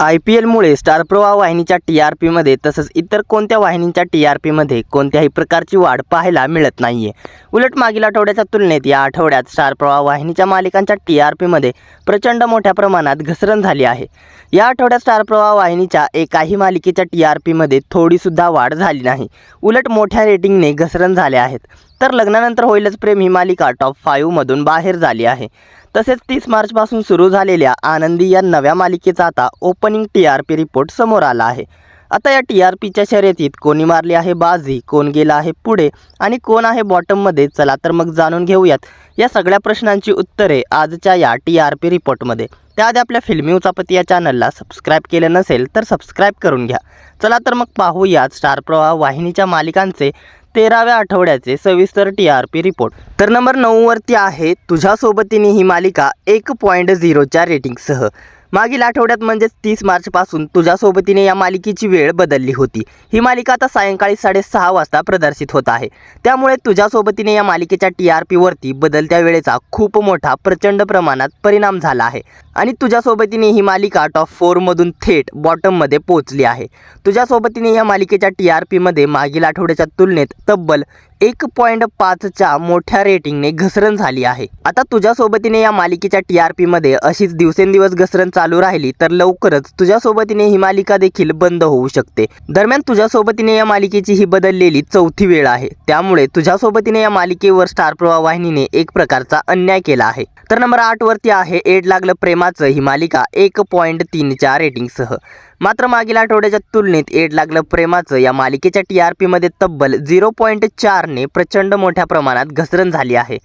IPLमुळे star प्रवाह वाहिनीच्या TRPमध्ये तसंच इतर कोणत्या वाहिनींच्या TRPमध्ये कोणत्याही प्रकारची वाढ पाहायला मिळत नाहीये। उलट मागील आठवड्याच्या तुलनेत या आठवड्यात स्टार प्रवाह वाहिनीच्या मालिकांच्या TRPमध्ये प्रचंड मोठ्या प्रमाणात घसरण झाली आहे। या आठवड्यात स्टार प्रवाह वाहिनीच्या एकाही मालिकेच्या TRPमध्ये थोडीसुद्धा वाढ झाली नाही, उलट मोठ्या रेटिंगने घसरण झाल्या आहेत। तर लग्नानंतर होईलच प्रेम ही मालिका टॉप 5 मधून बाहेर झाली आहे। तसेच 30 मार्चपासून सुरू झालेल्या आनंदी या नव्या मालिकेचा आता ओपनिंग TRP रिपोर्ट समोर आला आहे। आता या TRPच्या शर्यतीत कोणी मारली आहे बाजी, कोण गेला आहे पुढे आणि कोण आहे बॉटममध्ये, चला तर मग जाणून घेऊयात या सगळ्या प्रश्नांची उत्तरे आजच्या या TRP रिपोर्टमध्ये। त्याआधी आपल्या फिल्मी उचापती या चॅनलला सबस्क्राईब केलं नसेल तर सबस्क्राईब करून घ्या। चला तर मग पाहूयात स्टार प्रवाह वाहिनीच्या मालिकांचे 13व्या आठवड्याचे सविस्तर TRP रिपोर्ट। तर नंबर 9 वरती आहे तुझ्या सोबतीने ही मालिका 1.0च्या रेटिंगसह। मागील आठवड्यात म्हणजेच 30 मार्चपासून तुझ्या सोबतीने या मालिकेची वेळ बदलली होती। ही मालिका आता सायंकाळी 6:30 वाजता प्रदर्शित होत आहे। त्यामुळे तुझ्या सोबतीने या मालिकेच्या TRP वरती बदलत्या वेळेचा खूप मोठा प्रचंड प्रमाणात परिणाम झाला आहे आणि तुझ्या सोबतीने ही मालिका टॉप 4 मधून थेट बॉटममध्ये पोहोचली आहे। तुझ्या सोबतीने या मालिकेच्या TRPमध्ये मागील आठवड्याच्या तुलनेत तब्बल 1.5च्या मोठ्या रेटिंगने घसरण झाली आहे। आता तुझ्या सोबतीने या मालिकेच्या TRPमध्ये अशीच दिवसेंदिवस घसरण चालू राहिली तर लवकरच तुझ्या सोबतीने ही मालिका देखील बंद होऊ शकते। दरम्यान तुझ्या सोबतीने या मालिकेची ही बदललेली 4थी वेळ आहे। त्यामुळे तुझ्या सोबतीने या मालिकेवर स्टार प्रवाह वाहिनीने एक प्रकारचा अन्याय केला आहे। तर नंबर 8 वरती आहे एड लागलं प्रेमाचं ही मालिका 1.3च्या रेटिंगसह। मात्र मागील आठवड्याच्या तुलनेत एड लागलं प्रेमाचं या मालिकेच्या TRPमध्ये तब्बल 0.4ने प्रचंड मोठ्या प्रमाणात घसरण झाली आहे।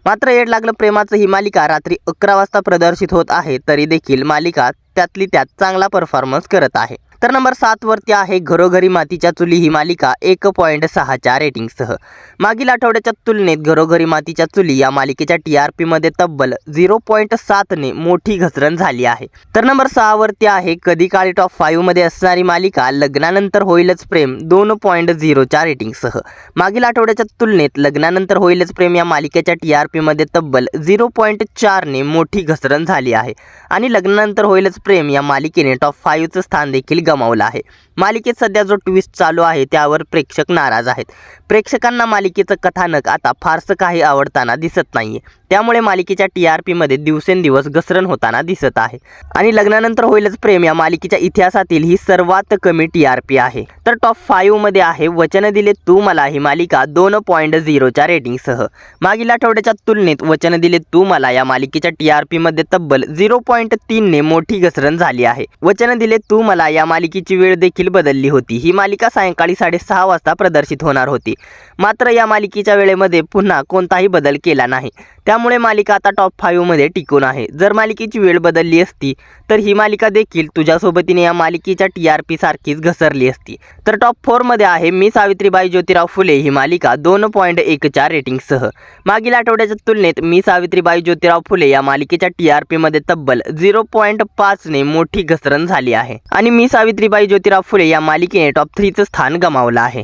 मात्र एड लागलं प्रेमाचं ही मालिका रात्री 11 वाजता प्रदर्शित होत आहे, तरी देखील मालिका त्यातली त्यात चांगला परफॉर्मन्स करत आहे। तर नंबर 7 वरती आहे घरोघरी मातीच्या चुली ही मालिका 1.6च्या रेटिंगसह। मागील आठवड्याच्या तुलनेत घरोघरी मातीच्या चुली या मालिकेच्या TRPमध्ये तब्बल 0.7ने मोठी घसरण झाली आहे। तर नंबर 6 वरती आहे कधी काळी टॉप 5 मध्ये असणारी मालिका लग्नानंतर होईलच प्रेम 2.0च्या रेटिंगसह। मागील आठवड्याच्या तुलनेत लग्नानंतर होईलच प्रेम या मालिकेच्या TRPमध्ये तब्बल 0.4ने मोठी घसरण झाली आहे आणि लग्नानंतर होईलच प्रेम या मालिकेने टॉप 5चं स्थान देखील गमावलं आहे। मालिकेत सध्या जो ट्विस्ट चालू आहे त्यावर प्रेक्षक नाराज आहेत। प्रेक्षकांना मालिकेचं कथानक आता फारसं काही आवडताना दिसत नाहीये, त्यामुळे मालिकेच्या TRPमध्ये दिवसेंदिवस घसरण होताना दिसत आहे आणि लग्नानंतर होईलच प्रेम या मालिकेच्या इतिहासातील ही सर्वात कमी TRP आहे। तर टॉप 5 मध्ये आहे वचन दिले तू मला ही मालिका 2.0च्या रेटिंगसह। मागील आठवड्याच्या तुलनेत वचन दिले तू मला या मालिकेच्या TRPमध्ये तब्बल 0.3ने मोठी घसरण झाली आहे। वचन दिले तू मला या मालिकेची वेळ देखील बदलली होती। ही मालिका सायंकाळी 6:30 वाजता प्रदर्शित होणार होती, मात्र या मालिकेच्या वेळेमध्ये पुन्हा कोणताही बदल केला नाही, त्यामुळे मालिका आता टॉप 5 मध्ये टिकून आहे। जर मालिकेची वेळ बदलली असती तर ही मालिका देखील तुझ्या सोबतीने या मालिकेच्या TRP सारखीच घसरली असती। तर टॉप 4 मध्ये आहे मी सावित्रीबाई ज्योतिराव फुले ही मालिका 2.1च्या रेटिंगसह। मागील आठवड्याच्या तुलनेत मी सावित्रीबाई ज्योतिराव फुले या मालिकेच्या TRPमध्ये तब्बल 0.5ने मोठी घसरण झाली आहे आणि मी सावित्रीबाई ज्योतिराव फुले या मालिकेने टॉप 3चं स्थान गमावलं आहे।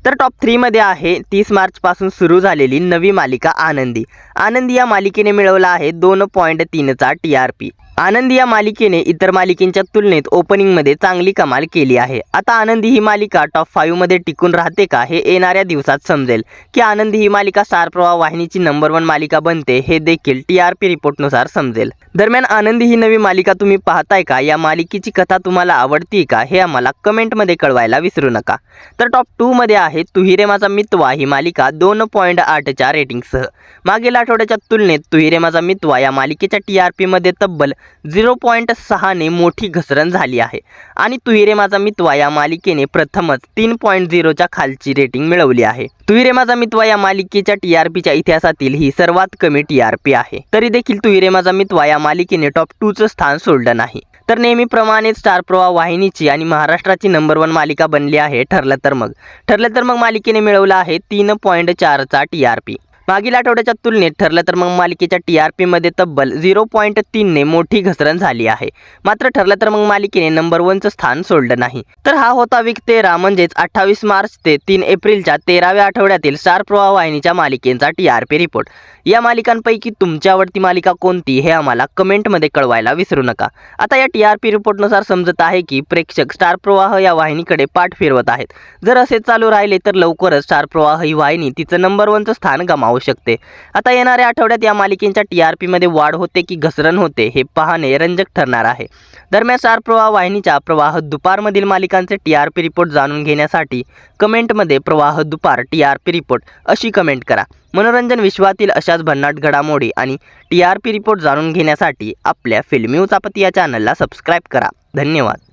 तर टॉप 3 मध्ये आहे 30 मार्चपासून सुरू झालेली नवी मालिका आनंदी। आनंदी या मालिकेने मिळवला आहे 2.3चा TRP। आनंदी या मालिकेने इतर मालिकेंच्या तुलनेत ओपनिंगमध्ये चांगली कमाल केली आहे। आता आनंदी ही मालिका टॉप 5 मध्ये टिकून राहते का हे येणाऱ्या दिवसात समजेल की आनंदी ही मालिका स्टार प्रवाह वाहिनीची नंबर 1 मालिका बनते हे देखील TRP रिपोर्टनुसार समजेल। दरम्यान आनंदी ही नवी मालिका तुम्ही पाहताय का? या मालिकेची कथा तुम्हाला आवडती का? हे आम्हाला कमेंटमध्ये कळवायला विसरू नका। तर टॉप 2 मध्ये आहे तू ही रे माझा मितवा ही मालिका 2.8च्या रेटिंगसह। मागील आठवड्याच्या तुलनेत तू ही रे माझा मितवा या मालिकेच्या TRPमध्ये तब्बल 0.6ने मोठी घसरण झाली आहे आणि तू ही रे माझा मितवा या मालिकेने प्रथमच 3.0च्या खालची रेटिंग मिळवली आहे। तू ही रे माझा मितवा या मालिकेच्या TRPच्या इतिहासातील ही सर्वात कमी TRP आहे, तरी देखील तू ही रे माझा मितवा या मालिकेने टॉप 2चं स्थान सोडलं नाही। तर नेहमीप्रमाणे स्टार प्रवाह वाहिनीची आणि महाराष्ट्राची नंबर 1 मालिका बनली आहे ठरलं तर मग मालिकेने मिळवला आहे 3.4चा TRP। मागील आठवड्याच्या तुलनेत ठरलं तर मग मालिकेच्या TRPमध्ये तब्बल 0.3ने मोठी घसरण झाली आहे. मात्र ठरलं तर मग मालिकेने नंबर 1चं स्थान सोडलं नाही. तर हा होता वीक 13 म्हणजेच 28 मार्च ते 3 एप्रिलच्या 13व्या आठवड्यातील स्टार प्रवाह वाहिनीच्या मालिकेचा TRP रिपोर्ट. या मालिकांपैकी तुमची आवडती मालिका कोणती हे आम्हाला कमेंटमध्ये कळवायला विसरू नका. आता या TRP रिपोर्टनुसार समजत आहे की प्रेक्षक स्टार प्रवाह या वाहिनीकडे पाठ फिरवत आहेत. जर असे चालू राहिले तर लवकरच स्टार प्रवाह ही वाहिनी तिचं नंबर 1चं स्थान गमावू शकते. आता येणाऱ्या आठवड्यात या मालिकेच्या TRPमध्ये वाढ होते की घसरण होते हे पाहणे रंजक ठरणार आहे. दरम्यान स्टार प्रवाह वाहिनीच्या प्रवाह दुपारमधील मालिकांचे TRP रिपोर्ट जाणून घेण्यासाठी कमेंटमध्ये प्रवाह दुपार TRP रिपोर्ट अशी कमेंट करा. मनोरंजन विश्वातील अशाच भन्नाट घडामोडी आणि TRP रिपोर्ट जाणून घेण्यासाठी आपल्या फिल्मी उचापती या चॅनलला सबस्क्राईब करा. धन्यवाद.